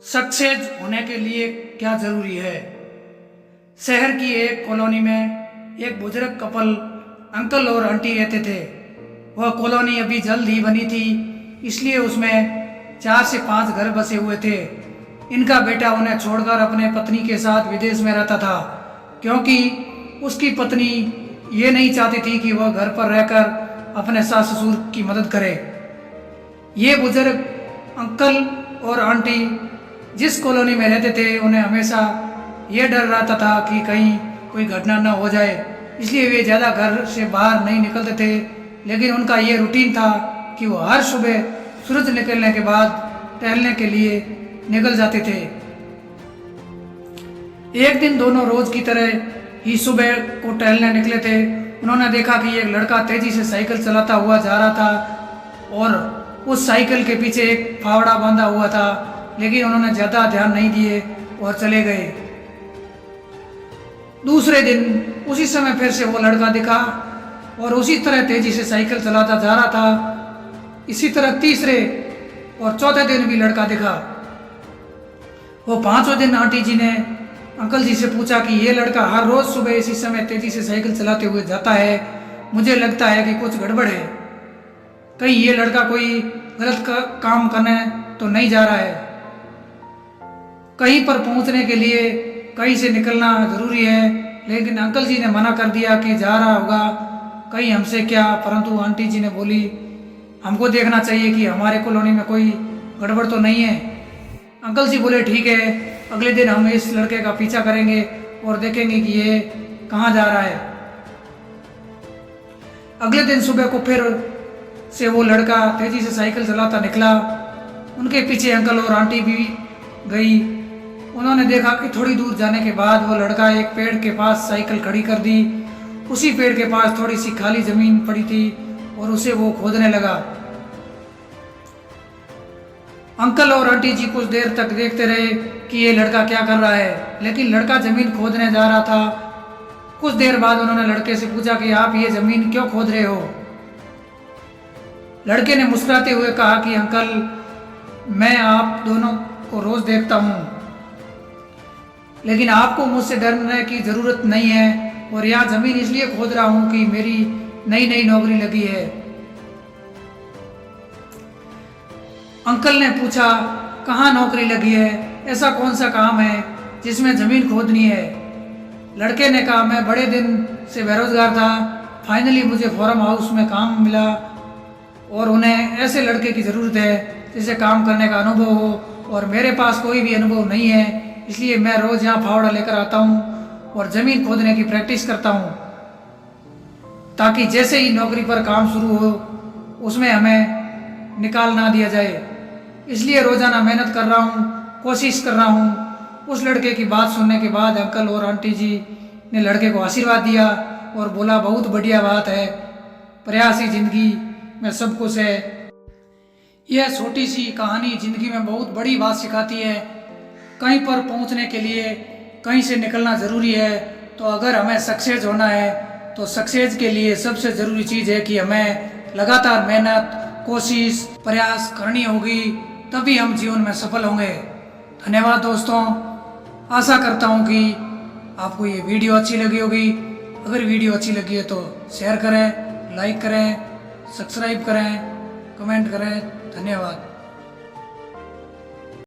Success होने के लिए क्या ज़रूरी है। शहर की एक कॉलोनी में एक बुजुर्ग कपल अंकल और आंटी रहते थे। वह कॉलोनी अभी जल्द ही बनी थी, इसलिए उसमें 4 से 5 घर बसे हुए थे। इनका बेटा उन्हें छोड़कर अपने पत्नी के साथ विदेश में रहता था, क्योंकि उसकी पत्नी ये नहीं चाहती थी कि वह घर पर रहकर अपने सास ससुर की मदद करे। ये बुजुर्ग अंकल और आंटी जिस कॉलोनी में रहते थे, उन्हें हमेशा ये डर रहता था कि कहीं कोई घटना न हो जाए, इसलिए वे ज़्यादा घर से बाहर नहीं निकलते थे। लेकिन उनका ये रूटीन था कि वो हर सुबह सूरज निकलने के बाद टहलने के लिए निकल जाते थे। एक दिन दोनों रोज की तरह ही सुबह को टहलने निकले थे। उन्होंने देखा कि एक लड़का तेजी से साइकिल चलाता हुआ जा रहा था और उस साइकिल के पीछे एक फावड़ा बांधा हुआ था, लेकिन उन्होंने ज़्यादा ध्यान नहीं दिए और चले गए। दूसरे दिन उसी समय फिर से वो लड़का दिखा और उसी तरह तेजी से साइकिल चलाता जा रहा था। इसी तरह तीसरे और चौथे दिन भी लड़का दिखा। वो 5वें दिन आंटी जी ने अंकल जी से पूछा कि ये लड़का हर रोज़ सुबह इसी समय तेजी से साइकिल चलाते हुए जाता है, मुझे लगता है कि कुछ गड़बड़ है। कहीं ये लड़का कोई गलत काम करने तो नहीं जा रहा है। कहीं पर पहुंचने के लिए कहीं से निकलना ज़रूरी है, लेकिन अंकल जी ने मना कर दिया कि जा रहा होगा कहीं हमसे क्या। परंतु आंटी जी ने बोली, हमको देखना चाहिए कि हमारे कॉलोनी में कोई गड़बड़ तो नहीं है। अंकल जी बोले, ठीक है, अगले दिन हम इस लड़के का पीछा करेंगे और देखेंगे कि ये कहाँ जा रहा है। अगले दिन सुबह को फिर से वो लड़का तेजी से साइकिल चलाता निकला। उनके पीछे अंकल और आंटी भी गई। उन्होंने देखा कि थोड़ी दूर जाने के बाद वो लड़का एक पेड़ के पास साइकिल खड़ी कर दी। उसी पेड़ के पास थोड़ी सी खाली जमीन पड़ी थी और उसे वो खोदने लगा। अंकल और आंटी जी कुछ देर तक देखते रहे कि ये लड़का क्या कर रहा है, लेकिन लड़का जमीन खोदने जा रहा था। कुछ देर बाद उन्होंने लड़के से पूछा कि आप ये जमीन क्यों खोद रहे हो। लड़के ने मुस्कुराते हुए कहा कि अंकल, मैं आप दोनों को रोज देखता हूँ, लेकिन आपको मुझसे डरने की ज़रूरत नहीं है, और यहाँ ज़मीन इसलिए खोद रहा हूँ कि मेरी नई नई नौकरी लगी है। अंकल ने पूछा, कहाँ नौकरी लगी है, ऐसा कौन सा काम है जिसमें ज़मीन खोदनी है। लड़के ने कहा, मैं बड़े दिन से बेरोजगार था, फाइनली मुझे फार्म हाउस में काम मिला और उन्हें ऐसे लड़के की ज़रूरत है जिसे काम करने का अनुभव हो, और मेरे पास कोई भी अनुभव नहीं है, इसलिए मैं रोज़ यहाँ फावड़ा लेकर आता हूँ और ज़मीन खोदने की प्रैक्टिस करता हूँ, ताकि जैसे ही नौकरी पर काम शुरू हो उसमें हमें निकाल ना दिया जाए। इसलिए रोज़ाना मेहनत कर रहा हूँ, कोशिश कर रहा हूँ। उस लड़के की बात सुनने के बाद अंकल और आंटी जी ने लड़के को आशीर्वाद दिया और बोला, बहुत बढ़िया बात है, प्रयास ही जिंदगी में सब कुछ है। यह छोटी सी कहानी ज़िंदगी में बहुत बड़ी बात सिखाती है। कहीं पर पहुंचने के लिए कहीं से निकलना ज़रूरी है। तो अगर हमें सक्सेस होना है तो सक्सेस के लिए सबसे ज़रूरी चीज़ है कि हमें लगातार मेहनत, कोशिश, प्रयास करनी होगी, तभी हम जीवन में सफल होंगे। धन्यवाद दोस्तों। आशा करता हूँ कि आपको ये वीडियो अच्छी लगी होगी। अगर वीडियो अच्छी लगी है तो शेयर करें, लाइक करें, सब्सक्राइब करें, कमेंट करें। धन्यवाद।